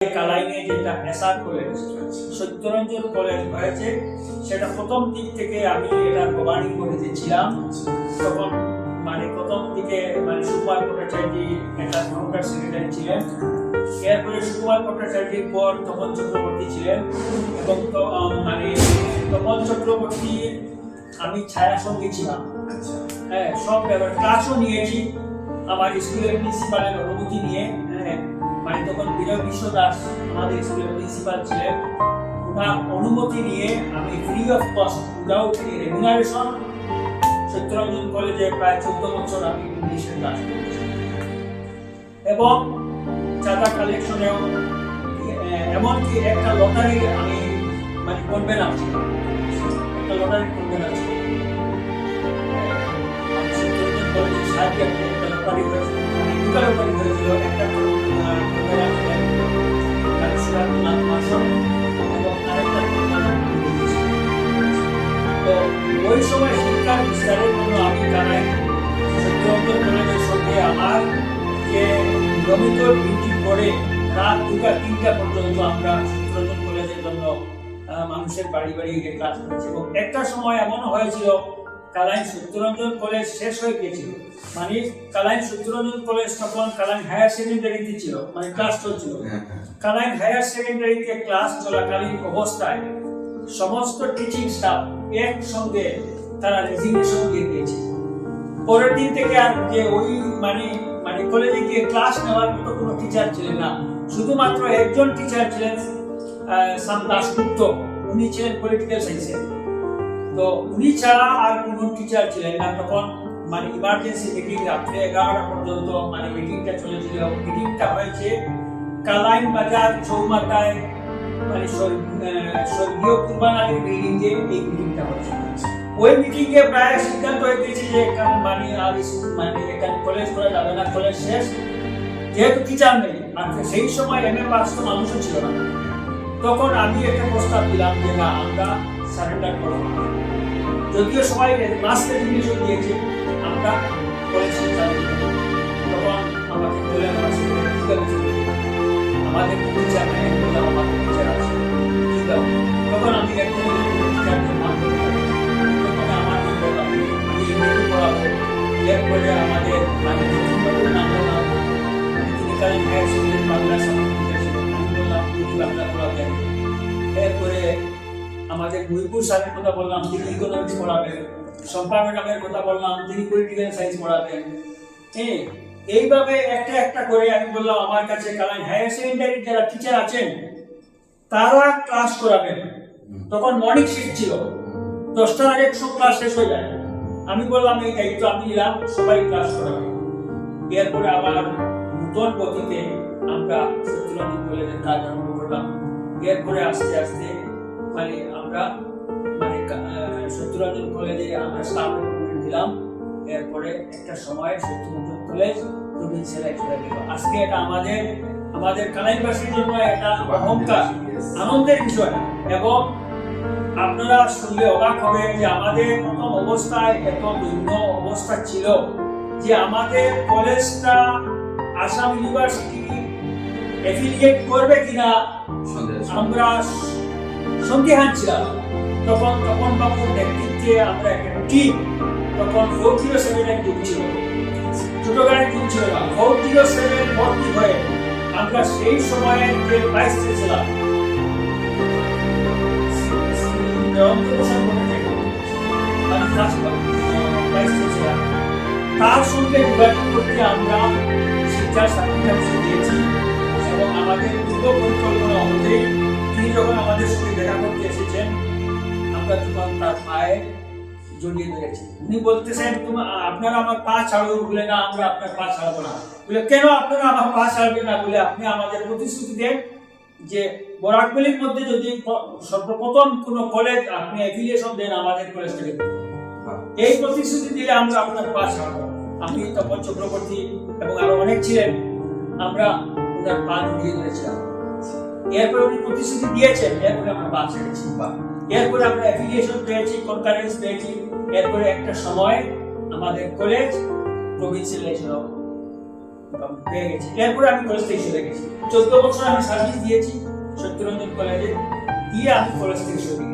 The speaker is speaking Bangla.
কালাইনে যেটা এসআর কলেজ সত্যরঞ্জন কলেজ হয়েছে, সেটা প্রথম দিক থেকে আমি এটা গভর্নিং কলেজে ছিলাম। তখন প্রথম দিকে সুকুমার ভট্টাচার্য এটা ফাউন্ডার সেক্রেটারি ছিলেন। এরপরে সুকুমার ভট্টাচার্যের পর তপন চক্রবর্তী ছিলেন, এবং তপন চক্রবর্তী আমি ছায়া সঙ্গী ছিলাম। হ্যাঁ, সব ব্যাপার ক্লাসও নিয়েছি আমার স্কুলের প্রিন্সিপালের অনুমতি নিয়ে। তখন বিজয় বিশ্ব দাস আমাদের স্কুলের প্রিন্সিপাল ছিলেন, ওনার অনুমতি নিয়ে আমি free of cost without any remuneration Satyaranjan কলেজে প্রায় 14 বছর আমি ইংলিশের ক্লাস করেছি। এবং চাঁদা কালেকশনেও এমনকি একটা লটারি আমি করবেন আছে, একটা লটারি করবেন আছে সত্যরঞ্জন কলেজের সাহায্যে একটা লটারি হয়েছিল, দুটা লটারি হয়েছিল। একটা ওই সময় শিক্ষার বিস্তারের জন্য আমি জানাই সত্যরঞ্জন কলেজের সঙ্গে আমার যে নিয়মিত ডিউটি করে রাত 2টা 3টা পর্যন্ত আমরা সত্যরঞ্জন কলেজের জন্য মানুষের বাড়ি বাড়ি গিয়ে ক্লাস করেছি। এবং একটা সময় এমন হয়েছিল কালাইন সত্যরঞ্জন কলেজ শেষ হয়ে গিয়েছিল, কালাইন সত্যরঞ্জন কলেজ তখন কালাইন হায়ার সেকেন্ডারিতে ছিল, ক্লাস চলছিল। কালাইন হায়ার সেকেন্ডারিতে ক্লাস চলাকালীন অবস্থায় সমস্ত টিচিং স্টাফ একসঙ্গে তারা রেজিগনেশন দিয়ে দিয়েছে। পরের দিন থেকে আর যে ওই কলেজে গিয়ে ক্লাস নেওয়ার মতো কোনো টিচার ছিলেন না। শুধুমাত্র একজন টিচার ছিলেন সাম দাশগুপ্ত, উনি ছিলেন পলিটিক্যাল সায়েন্সের। তো উনি ছাড়া আর কোনো টিচার ছিলেন না। তখন ইমার্জেন্সি মিটিং রাত্রে 11টা পর্যন্ত মিটিংটা চলেছিল। মিটিংটা হয়েছে কালাইন বাজার চৌমাথায় স্বর্গীয় কুরবান আলীর বিল্ডিং এ এই মিটিংটা হয়েছে। ওই মিটিং এ প্রায় সিদ্ধান্ত হয়ে গেছে যে এখানে কলেজ করা যাবে না, কলেজ শেষ, যেহেতু টিচার নেই। আর সেই সময় এমএ পাস তো মানুষও ছিল না। তখন আমি একটা প্রস্তাব দিলাম যে না, আমরা সারেন্ডার করব। যদিও সবাই মাস রেজিগনেশন দিয়েছে, আমরা কলেজ চালু করব। তখন আমাকে বললেন আমাদের টিচার নেই, আমাদের টিচার আছে। তখন আমি একজন টিচারকে মানতে পারি। তখন আমার কি বললাম, আমি ইংরেজি পড়াবো। এরপরে আমাদের নাম বললাম, তিনি কালীন হায়ার সেকেন্ডারি বাংলা সাবজেক্ট ছিলেন, আমি বললাম তিনি বাংলা পড়াবেন। এরপরে আমাদের মহিপুর স্যারের কথা বললাম, তিনি ইকোনমিক্স পড়াবেন। শম্পা ম্যাডামের কথা বললাম, তিনি পলিটিক্যাল সায়েন্স পড়াবেন। এইভাবে একটা একটা করে আমি বললাম আমার কাছে কালাইন হায়ার সেকেন্ডারি যারা টিচার আছেন তারা ক্লাস করাবেন। তখন মর্নিং শিফট ছিল, 10টার আগে সব ক্লাস শেষ হয়ে যায়। আমি বললাম এই দায়িত্ব আমি নিলাম, সবাই ক্লাস করাবে। এরপরে আবার নতুন গতিতে আমরা সত্যরঞ্জন কলেজের কাজ আরম্ভ করলাম। এরপরে আস্তে আস্তে আমরা সত্যরঞ্জন কলেজে আমরা স্টাফ রিক্রুটমেন্ট দিলাম। এরপরে একটা সময় সত্যরঞ্জন কলেজ প্রভিন্সিয়াল হয়ে গেল। আজকে এটা আমাদের কালাইনবাসীর জন্য একটা অহংকার, আনন্দের বিষয়। এবং আপনারা শুনলে অবাক হবে যে আমাদের প্রথম অবস্থায় এত ভিন্ন অবস্থা ছিল যে আমাদের কলেজটা আসাম ইউনিভার্সিটি এফিলিয়েট করবে কিনা আমরা সন্দেহান ছিলাম। তখন বাবুর নেতৃত্বে আমরা একটা টিম, তখন 407 এর যুগ ছিল, ছোট গাড়ির যুগ ছিল না। 407 ভর্তি হয়ে আমরা সেই সময়ে যে ভাইস চ্যান্সেলর তার সঙ্গে যোগাযোগ করতে আমরা শিক্ষার সার্টিফিকেট দিয়েছি। এবং আমাদের পূর্ব পরিকল্পনা অনুযায়ী তিনি যখন আমাদের সঙ্গে দেখা করতে এসেছেন, আমরা তখন তার পায়ে জড়িয়ে ধরেছি। উনি বলতেছেন আপনারা আমার পা ছাড়ুন, বলে না আমরা আপনার পা ছাড়বো না। বলে কেন আপনারা আমার পা ছাড়বেন না? বলে আপনি আমাদের প্রতিশ্রুতি দেন যে বরাকবেলির মধ্যে যদি সর্বপ্রথম কোনো কলেজ আপনি অ্যাফিলিয়েশন দেন আমাদের কলেজ থেকে, এই প্রতিশ্রুতি দিলে আমরা আপনার পা ছাড়বো। আমি তপন চক্রবর্তী এবং আরো অনেক ছিলেন, আমরা ওনার পা জড়িয়ে ধরেছিলাম। এরপরে উনি প্রতিশ্রুতি দিয়েছেন, এরপরে আমরা পা ছেড়েছি। এরপরে আমরা অ্যাফিলিয়েশন পেয়েছি, কনকারেন্স পেয়েছি। এরপরে একটা সময় আমাদের কলেজ প্রভিন্সিয়াল হয়েছিল। মোটামুটি পেয়ে গেছি। এরপরে আমি কলেজ থেকে সরে গেছি। 14 বছর আমি সার্ভিস দিয়েছি সত্যরঞ্জন কলেজে, দিয়ে আমি কলেজ থেকে সরে